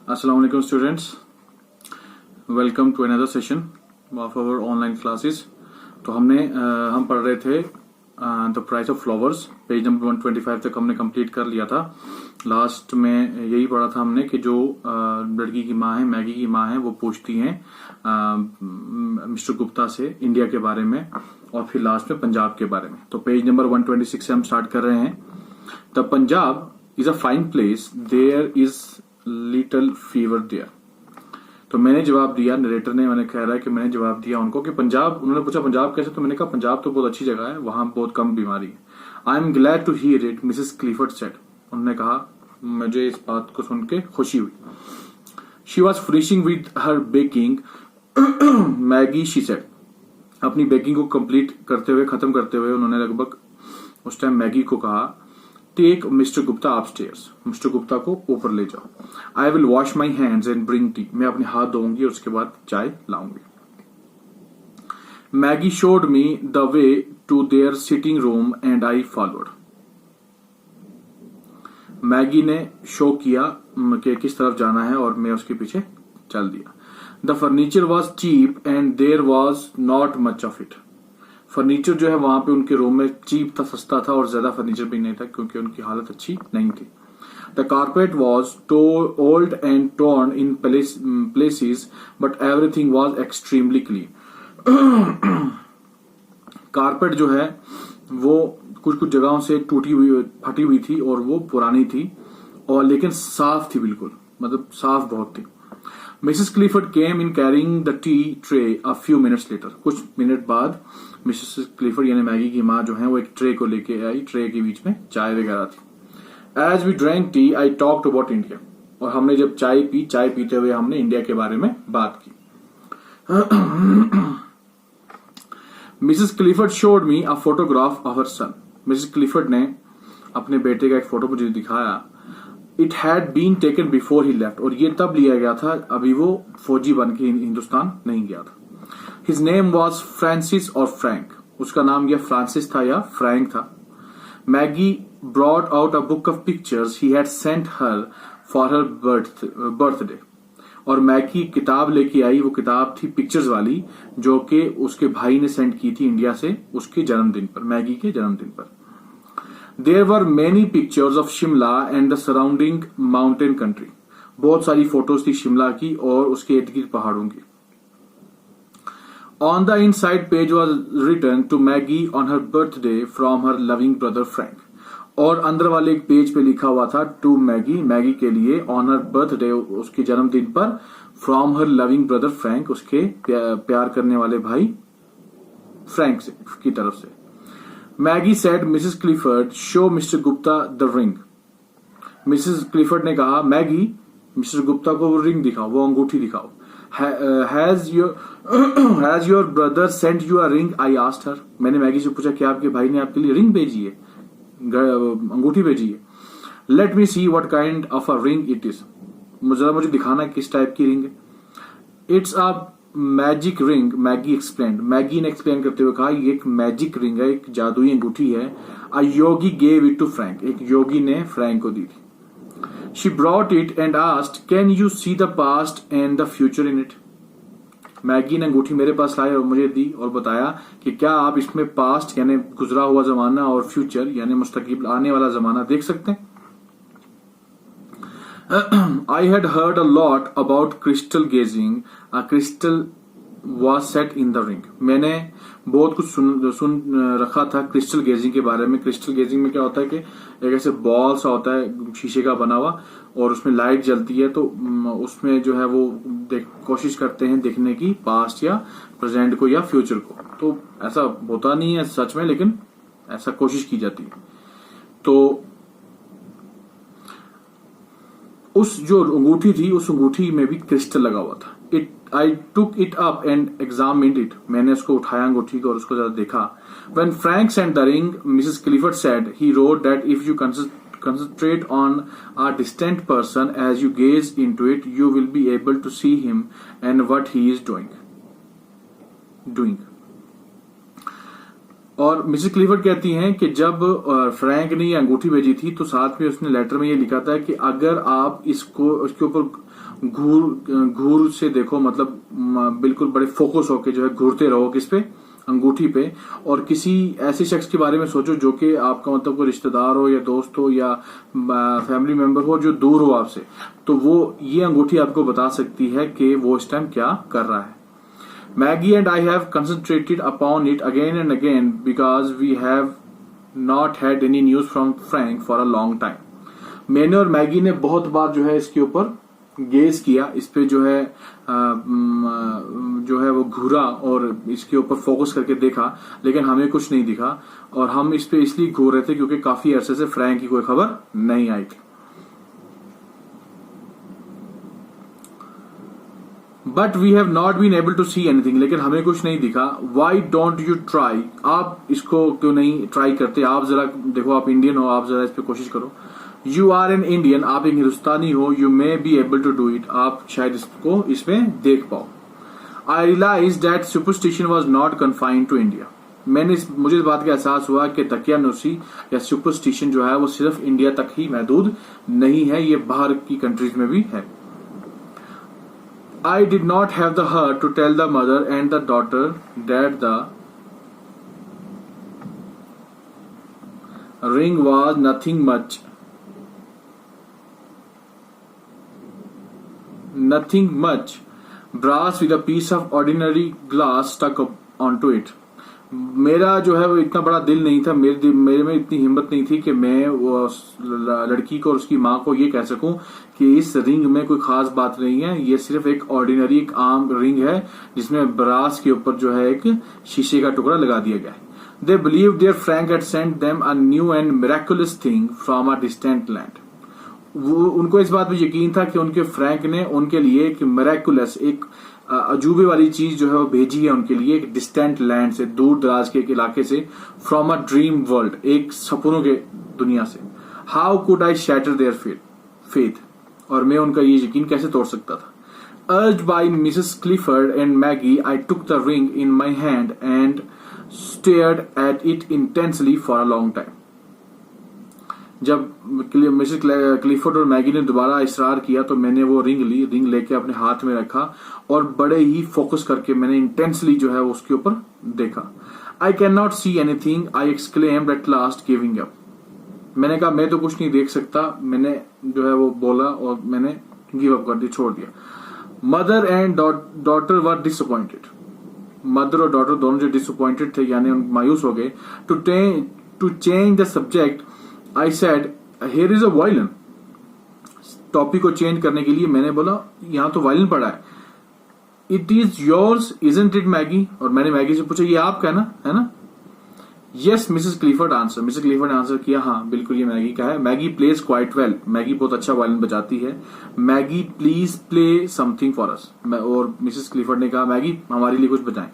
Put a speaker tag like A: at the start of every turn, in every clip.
A: Assalamu alaikum students. Welcome to another session of our online classes. तो हम पढ़ रहे थे the price of flowers, page number 125 तक हमने कंप्लीट कर लिया था। लास्ट में यही पढ़ा था हमने कि जो लड़की की माँ है, मैगी की माँ है, वो पूछती हैं मिस्टर गुप्ता से इंडिया के बारे में और फिर लास्ट में पंजाब के बारे में। तो पेज नंबर 126 से हम स्टार्ट कर रहे हैं। The Punjab is a fine place, there is little fever there. तो मैंने जवाब दिया, नरेटर ने, मैंने कह रहा है कि मैंने जवाब दिया उनको कि पंजाब, उन्होंने पूछा पंजाब कैसे, तो मैंने कहा पंजाब तो बहुत अच्छी जगह है, वहां बहुत कम बीमारी है। I am glad to hear it, Mrs Clifford said. उन्होंने कहा मुझे इस बात को सुन के खुशी हुई। She was finishing with her baking Maggi, she said. अपनी बेकिंग को कंप्लीट करते हुए, खत्म करते हुए उन्होंने लगभग उस टाइम मैगी को कहा, take Mister Gupta upstairs, Mister Gupta को ऊपर ले जाओ। I will wash my hands and bring tea, मैं अपने हाथ धोऊंगी और उसके बाद चाय लाऊंगी। Maggie showed me the way to their sitting room and I followed. Maggie ने शो किया कि किस तरफ जाना है और मैं उसके पीछे चल दिया। The furniture was cheap and there was not much of it. Furniture जो है वहां पे उनके रूम में चीप था, सस्ता था और ज्यादा फर्नीचर भी नहीं था क्योंकि उनकी हालत अच्छी नहीं थी। The carpet was old and torn in places but everything was extremely clean. Carpet जो है वो कुछ कुछ जगहों से टूटी हुई, फटी हुई थी और वो पुरानी थी और लेकिन साफ थी, बिल्कुल मतलब साफ बहुत थी। Mrs Clifford came in carrying the T tray a few minutes later. कुछ मिनट बाद मिसेस क्लिफर्ड यानी मैगी की माँ जो है वो एक ट्रे को लेके आई, ट्रे के बीच में चाय वगैरह थी। As we drank tea I talked about India, और हमने जब चाय पी, चाय पीते हुए हमने इंडिया के बारे में बात की। Mrs Clifford showed me a photograph of her son. Mrs Clifford ने अपने बेटे का एक फोटो मुझे दिखाया। It had been taken before he left, और ये तब लिया गया था अभी वो फौजी बन के हिंदुस्तान नहीं गया था। हिज नेम वॉज फ्रांसिस और फ्रैंक, उसका नाम या फ्रांसिस था या फ्रैंक था। Maggi brought out a book of pictures he had sent her for her birthday, और मैगी किताब लेके आई, वो किताब थी पिक्चर्स वाली जो कि उसके भाई ने सेंड की थी इंडिया से उसके जन्मदिन पर, मैगी के जन्मदिन पर। There were many pictures of Shimla and the surrounding mountain country. बहुत सारी फोटोज थी शिमला की और उसके इर्द गिर्द पहाड़ों की। On the inside page was written to Maggie on her birthday from her loving brother Frank. और अंदर वाले एक पेज पे लिखा हुआ था टू मैगी, मैगी के लिए, on her birthday, उसके जन्मदिन पर, from her loving brother Frank, उसके प्यार करने वाले भाई फ्रैंक की तरफ से। Maggi said Mrs Clifford show mister Gupta the ring. Mrs Clifford ने कहा, मैगी मिस्टर गुप्ता को वो रिंग दिखाओ, वो अंगूठी दिखाओ। Has your brother sent you a ring, I asked her. मैंने मैगी से पूछा कि आपके भाई ने आपके लिए रिंग भेजी है, अंगूठी भेजी है। Let me see what kind of a ring it is, मुझे दिखाना किस टाइप की रिंग है। It's a magic ring, Maggi explain. Maggi ने एक्सप्लेन करते हुए कहा ये एक मैजिक रिंग है, एक जादुई अंगूठी है। अ योगी गेव इट टू फ्रैंक, एक योगी ने फ्रैंक को दी थी। She brought it and asked can you see the past and the future in it. Maggi ने अंगूठी मेरे पास लाई और मुझे दी और बताया कि क्या आप इसमें पास्ट यानी गुजरा हुआ जमाना और फ्यूचर यानी मुस्तकिल आने वाला जमाना देख सकते हैं। I had heard a lot about crystal gazing. A crystal was set in the ring. मैंने बहुत कुछ सुन रखा था क्रिस्टल गेजिंग के बारे में। क्रिस्टल गेजिंग में क्या होता है कि एक ऐसे बॉल सा होता है शीशे का बना हुआ और उसमें लाइट जलती है, तो उसमें जो है वो कोशिश करते हैं देखने की पास्ट या प्रेजेंट को या फ्यूचर को। तो ऐसा होता नहीं है सच में, लेकिन ऐसा कोशिश की जाती है। तो उस जो अंगूठी थी उस अंगूठी में भी क्रिस्टल लगा हुआ था। I took it up and examined it, मैंने उसको उठाया अंगूठी को और उसको जरा देखा। When Frank sent the ring, Mrs Clifford said he wrote that if you concentrate on a distant person as you gaze into it, you will be able to see him and what he is doing. और Mrs क्लीफर्ड कहती हैं कि जब Frank ने ये अंगूठी भेजी थी तो साथ में उसने लेटर में ये लिखा था कि अगर आप इसके ऊपर घूर से देखो, मतलब बिल्कुल बड़े फोकस होके जो है घूरते रहो किस पे, अंगूठी पे, और किसी ऐसे शख्स के बारे में सोचो जो कि आपका मतलब कोई रिश्तेदार हो या दोस्त हो या फैमिली मेंबर हो जो दूर हो आपसे, तो वो ये अंगूठी आपको बता सकती है कि वो इस टाइम क्या कर रहा है. Maggie and I have concentrated upon it again and again because we have not had any news from Frank for a long time. मैंने और मैगी ने बहुत बार जो है इसके ऊपर गेज किया, इस पे जो है वो घूरा और इसके ऊपर फोकस करके देखा, लेकिन हमें कुछ नहीं दिखा. और हम इस पे इसलिए घूर रहे थे क्योंकि काफी अरसे से फ्रैंक की कोई खबर नहीं आई थी. But we have not been able to see anything, लेकिन हमें कुछ नहीं दिखा. वाई डोंट यू ट्राई, आप इसको क्यों नहीं ट्राई करते, आप जरा देखो, आप इंडियन हो, आप जरा इस पे कोशिश करो. यू आर एन इंडियन, आप एक हिंदुस्तानी हो. You may be able to do it, आप शायद इसको इसमें देख पाओ. I realise that superstition was not confined to India. मुझे इस बात का एहसास हुआ कि दकियानूसी या सुपरस्टिशन जो है वो सिर्फ इंडिया तक ही महदूद नहीं है, ये बाहर की कंट्रीज में भी है. I did not have the heart to tell the mother and the daughter that the ring was nothing much brass with a piece of ordinary glass stuck onto it. मेरा जो है वो इतना बड़ा दिल नहीं था, मेरे में इतनी हिम्मत नहीं थी कि मैं वो लड़की को और उसकी माँ को ये कह सकूं कि इस रिंग में कोई खास बात नहीं है, ये सिर्फ एक ऑर्डिनरी एक आम रिंग है जिसमें ब्रास के ऊपर जो है एक शीशे का टुकड़ा लगा दिया गया है. They believe their Frank had sent them a new and miraculous thing from a distant land. उनको इस बात पे यकीन था कि उनके फ्रैंक ने उनके लिए एक मिरेकुलस, एक अजूबे वाली चीज जो है वो भेजी है उनके लिए एक डिस्टेंट लैंड से, दूर दराज के एक इलाके से. फ्रॉम अ ड्रीम वर्ल्ड, एक सपनों के दुनिया से. How could I shatter their faith, और मैं उनका ये यकीन कैसे तोड़ सकता था. Urged by Mrs Clifford and Maggi, I took the ring in my hand and stared at it intensely for a long time. जब मिसेस क्लिफर्ड और मैगी ने दोबारा इसरार किया तो मैंने वो रिंग लेके अपने हाथ में रखा और बड़े ही फोकस करके मैंने इंटेंसली जो है उसके ऊपर देखा. I can not see anything, I exclaimed at last giving up. मैंने कहा मैं तो कुछ नहीं देख सकता, मैंने जो है वो बोला और मैंने गिव अप कर दिया, छोड़ दिया. Mother and daughter were disappointed. Mother और डॉटर दोनों जो डिसअपॉइंटेड थे यानी मायूस हो गए. To change the subject I said here is a violin. Topic को चेंज करने के लिए मैंने बोला यहां तो वायलिन पड़ा है. It is yours isn't it Maggie, और मैंने मैगी से पूछा ये आपका है ना. Yes Mrs Clifford answer. Mrs Clifford ने आंसर किया हाँ बिल्कुल ये मैगी का है. Maggie plays quite well, Maggie बहुत अच्छा वायलिन बजाती है. Maggie please play something for us. और मिसेस क्लिफर्ड ने कहा मैगी हमारे लिए कुछ बजाएं.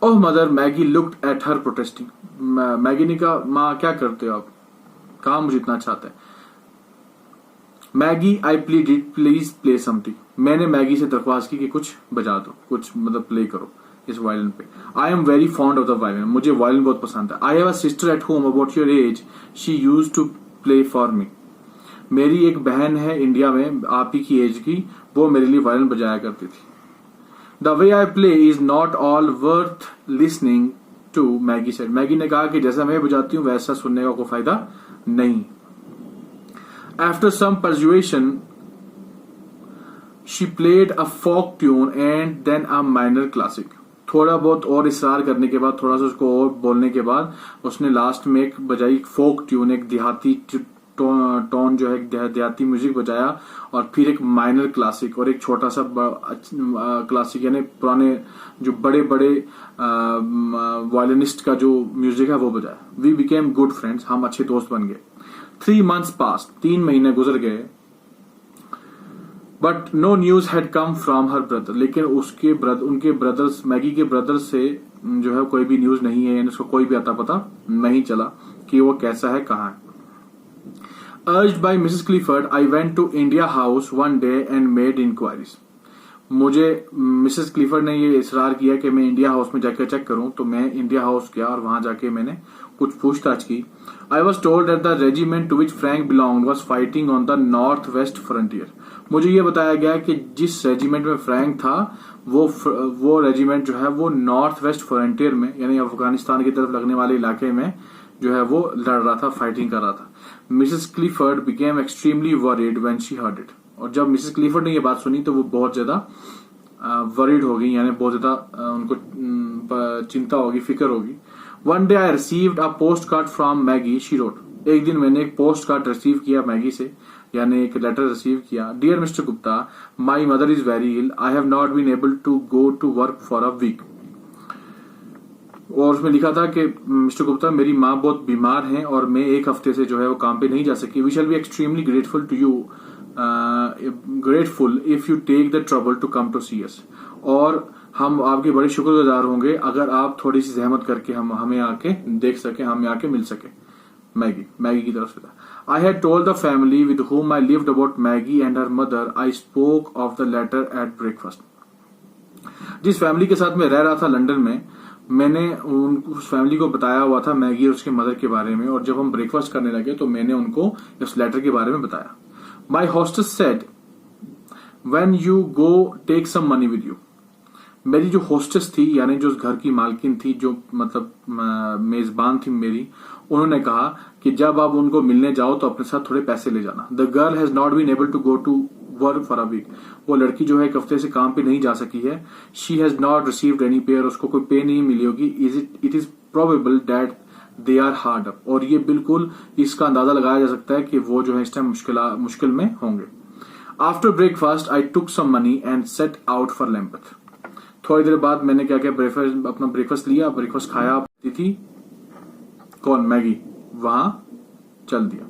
A: Oh mother, Maggie looked at her protesting. Maggie ने कहा माँ क्या करते हो आप, कहा मुझे इतना अच्छा आता है. Maggi I pleaded please play something. मैंने मैगी से दरख्वास्त की कि कुछ बजा दो, कुछ मतलब प्ले करो इस वायलिन पे. I am very fond of the violin, मुझे वायलिन बहुत पसंद है. I have a sister at home about your age, she used to play for me. मेरी एक बहन है इंडिया में आप ही की एज की, वो मेरे लिए वायलिन बजाया करती थी. The way I play is not all worth listening to, Maggie said. Maggie ने कहा कि जैसा मैं बजाती हूँ वैसा सुनने का कोई फायदा नहीं. After some persuasion, she played a folk tune and then a minor classic. थोड़ा बहुत और इसरार करने के बाद, थोड़ा सा उसको और बोलने के बाद उसने लास्ट में एक बजाई फोक ट्यून, एक देहाती टोन जो है देहाती म्यूजिक बजाया, और फिर एक माइनर क्लासिक और एक छोटा सा क्लासिक, यानी पुराने जो बड़े बड़े वायलिनिस्ट का जो म्यूजिक है वो बजाया. वी बिकेम गुड फ्रेंड्स, हम अच्छे दोस्त बन गए. 3 months passed, 3 महीने गुजर गए. But no news had come from her brother. लेकिन उनके ब्रदर्स, मैगी के ब्रदर्स से जो है कोई भी न्यूज नहीं है, यानी उसको कोई भी अता पता नहीं चला कि वो कैसा है, कहाँ है. Urged by Mrs. Clifford, I went to India House one day and made inquiries. मुझे मिसेस क्लिफर्ड ने ये इसरार किया कि मैं इंडिया हाउस में जाकर चेक करूं, तो मैं इंडिया हाउस गया और वहां जाके मैंने कुछ पूछताछ की। I was told that the regiment to which Frank belong was fighting on the north west frontier. मुझे ये बताया गया कि जिस रेजिमेंट में फ्रैंक था वो रेजिमेंट जो है वो नॉर्थ वेस्ट फ्रंटियर में, यानी अफगानिस्तान की तरफ लगने वाले इलाके में जो है वो लड़ रहा था, फाइटिंग कर रहा था। Mrs Clifford became extremely worried when she heard it. और जब मिसेस क्लिफर्ड ने ये बात सुनी तो वो बहुत ज्यादा वरीड हो गई, यानी बहुत ज्यादा उनको चिंता होगी, फिक्र होगी। One day I received a post card from Maggie, she wrote. एक दिन मैंने एक पोस्ट कार्ड रिसीव किया मैगी से, यानी एक लेटर रिसीव किया। Dear Mr Gupta, my mother is very ill, I have not been able to go to work for a week. और उसमें लिखा था कि मिस्टर गुप्ता, मेरी माँ बहुत बीमार हैं और मैं एक हफ्ते से जो है वो काम पे नहीं जा सकी। We shall be extremely grateful to you, grateful if you take the trouble to come to see us. और हम आपके बड़े शुक्रगुजार होंगे अगर आप थोड़ी सी जहमत करके हमें आके देख सके, हमें आके मिल सके। मैगी की तरफ से था। I had told the family with whom I lived about Maggie and her mother. I spoke of the letter at breakfast. जिस फैमिली के साथ मैं रह रहा था लंदन में, मैंने उस फैमिली को बताया हुआ था मैगी और उसके मदर के बारे में, और जब हम ब्रेकफास्ट करने लगे तो मैंने उनको इस लेटर के बारे में बताया। My hostess said, when you go take some money with you. मेरी जो होस्टेस थी, यानी जो घर की मालकिन थी, जो मतलब मेजबान थी मेरी, उन्होंने कहा कि जब आप उनको मिलने जाओ तो अपने साथ थोड़े पैसे ले जाना। The girl has not been able to go to work for a week. वो लड़की जो है एक हफ्ते से काम पे नहीं जा सकी है। She has not received any pay, उसको कोई पे नहीं मिली होगी। It is probable that they are hard up. और ये बिल्कुल इसका अंदाजा लगाया जा सकता है कि वो जो है इस टाइम मुश्किल में होंगे। After breakfast I took some money and set out for Lambeth. थोड़ी देर बाद मैंने क्या किया, अपना ब्रेकफास्ट लिया, ब्रेकफास्ट खाया थी कौन, मैगी, वहां चल दिया।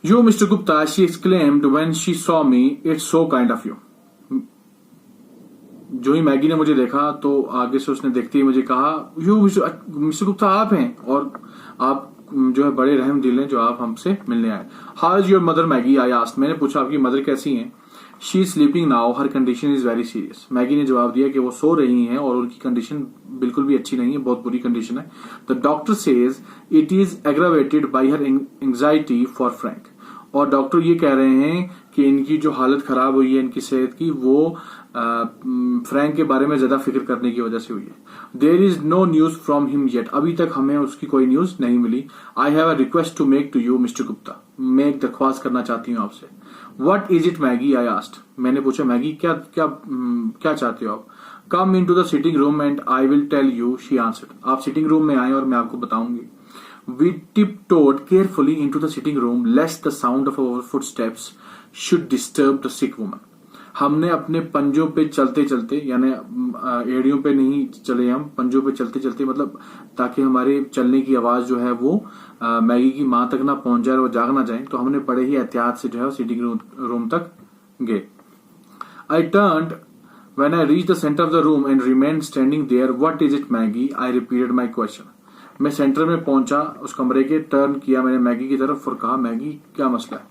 A: You, Mr. Gupta, she exclaimed when she saw me, it's so kind of you. जो ही मैगी ने मुझे देखा तो आगे से उसने देखते ही मुझे कहा, यू मिस्टर गुप्ता, आप हैं, और आप जो है बड़े रहम दिल हैं जो आप हमसे मिलने आए। How is your mother Maggi, I asked. मैंने पूछा आपकी मदर कैसी हैं। She is sleeping now, her condition is very serious. Maggi ने जवाब दिया कि वो सो रही हैं और उनकी कंडीशन बिल्कुल भी अच्छी नहीं है, बहुत बुरी कंडीशन है। The doctor says it is aggravated by her anxiety for Frank. और डॉक्टर ये कह रहे हैं कि इनकी जो हालत खराब हुई है इनकी सेहत की, वो फ्रैंक के बारे में ज्यादा फिक्र करने की वजह से हुई है। There is no news from him yet, अभी तक हमें उसकी कोई न्यूज नहीं मिली। I have a request to make to you Mister Gupta, मैं एक दरख्वास्त करना चाहती हूँ आपसे। What is it Maggie, I asked. मैंने पूछा मैगी क्या क्या क्या चाहते हो आप। Come into the sitting room and I will tell you, she answered. आप सिटिंग रूम में आए और मैं आपको बताऊंगी। We tiptoed carefully into the sitting room lest the sound of our footsteps should disturb the sick woman. हमने अपने पंजों पे चलते चलते, यानी एड़ियों पे नहीं चले हम, पंजों पे चलते चलते, मतलब ताकि हमारे चलने की आवाज जो है वो मैगी की माँ तक ना पहुंच जाए और वो जाग ना जाए, तो हमने बड़े ही एहतियात से जो है सिटिंग रूम तक गए। I turned when I reached the center of the room and remained standing there. What is it, Maggie? I repeated my question. मैं सेंटर में पहुंचा उस कमरे के, टर्न किया मैंने मैगी की तरफ और कहा, मैगी क्या मसला है।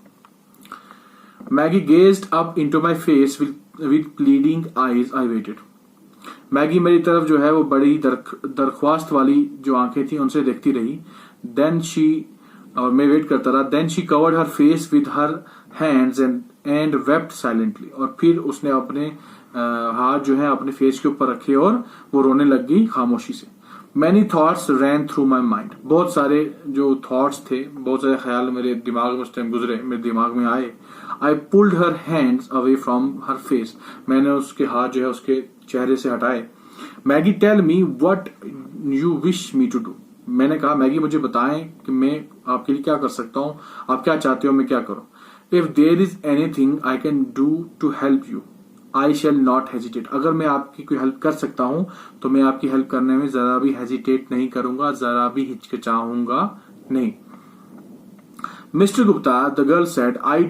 A: Maggi gazed up into my face with pleading eyes. I waited. Maggi मेरी तरफ जो है वो बड़ी दरख्वास्त वाली जो आंखें थी उनसे देखती रही। देन शी, और मैं वेट करता रहा। Then she covered her face with her hands and wept silently. और फिर उसने अपने हाथ जो है अपने फेस के ऊपर रखे और वो रोने लग गई खामोशी से। Many thoughts ran through my mind. बहुत सारे जो थॉट्स थे, बहुत सारे ख्याल मेरे दिमाग में उस टाइम गुजरे, मेरे दिमाग में आए। I pulled her hands away from her face. मैंने उसके हाथ जो है उसके चेहरे से हटाए। Maggie, tell me what you wish me to do. मैंने कहा, मैगी मुझे बताएं कि मैं आपके लिए क्या कर सकता हूँ, आप क्या चाहते हो मैं क्या करूँ। If there is anything I can do to help you, I shall not hesitate. अगर मैं आपकी कोई हेल्प कर सकता हूं तो मैं आपकी हेल्प करने में जरा भी हेजिटेट नहीं करूंगा, जरा भी हिचकिचाऊंगा नहीं। Mr Gupta, the girl said, I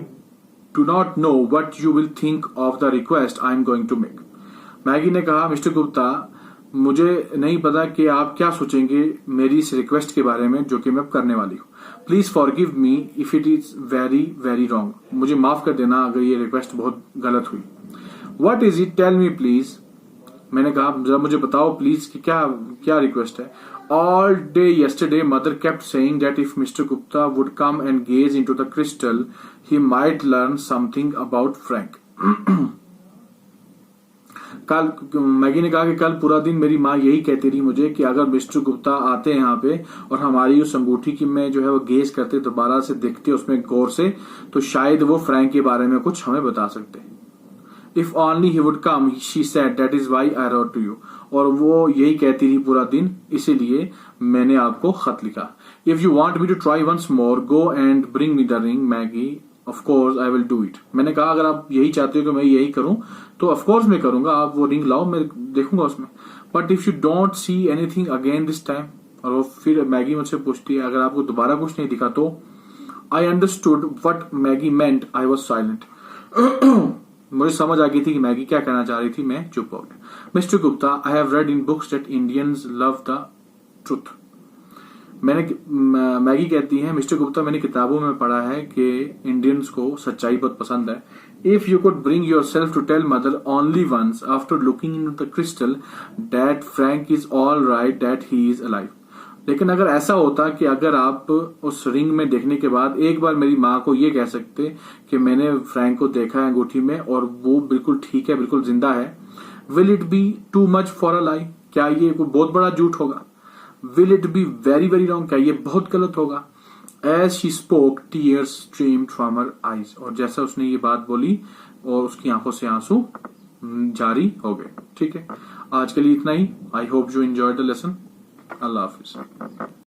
A: do not know what you will think of the request I am going to make. Maggie ने कहा, मिस्टर गुप्ता, मुझे नहीं पता कि आप क्या सोचेंगे मेरी इस रिक्वेस्ट के बारे में जो कि मैं अब करने वाली हूँ. Please forgive me if it is very very wrong. मुझे माफ कर देना अगर ये रिक्वेस्ट बहुत गलत हुई. What is it, tell me please. मैंने कहा जरा मुझे बताओ प्लीज कि क्या क्या रिक्वेस्ट है. All day yesterday, mother kept saying that if Mr. Gupta would come and gaze into the crystal, he might learn something about Frank. कल मैगी ने कहा कि कल पूरा दिन मेरी माँ यही कहती रही मुझे कि अगर मिस्टर गुप्ता आते हैं यहाँ पे और हमारी उस अंगूठी की में जो है वो गेज करते दोबारा से देखते उसमें गौर से, तो शायद वो फ्रैंक के बारे में कुछ हमें बता सकते. If only he would come, she said, that is why I wrote to you. और वो यही कहती रही पूरा दिन, इसीलिए मैंने आपको खत लिखा. If you want me to try once more, go and bring me the ring, Maggie. Of course I will do it. मैंने कहा अगर आप यही चाहते हो कि मैं यही करूं तो of course मैं करूंगा. आप वो रिंग लाओ, मैं देखूंगा उसमें. But if you don't see anything again this time, और वो फिर मैगी मुझसे पूछती है अगर आपको दोबारा कुछ नहीं दिखा तो. I understood what Maggie meant. I was silent. मुझे समझ आ गई थी कि मैगी क्या कहना चाह रही थी. मैं चुप हो गया. Mister Gupta, I have read in books that Indians love the truth. Maggi कहती है मिस्टर गुप्ता, मैंने किताबों में पढ़ा है कि इंडियंस को सच्चाई बहुत पसंद है. If you could bring yourself to tell mother only once after looking in the crystal that Frank is all right, that he is alive. लेकिन अगर ऐसा होता कि अगर आप उस रिंग में देखने के बाद एक बार मेरी माँ को ये कह सकते कि मैंने फ्रैंक को देखा है अंगूठी में और वो बिल्कुल ठीक है, बिल्कुल जिंदा है. Will it be too much for a lie. क्या ये कोई बहुत बड़ा झूठ होगा? Will it be very very wrong. क्या ये बहुत गलत होगा? As she spoke tears streamed from her eyes. और जैसा उसने ये बात बोली और उसकी आंखों से आंसू जारी हो गए. ठीक है, आज के लिए इतना ही. I hope you enjoy the lesson. अल्लाह हाफिज.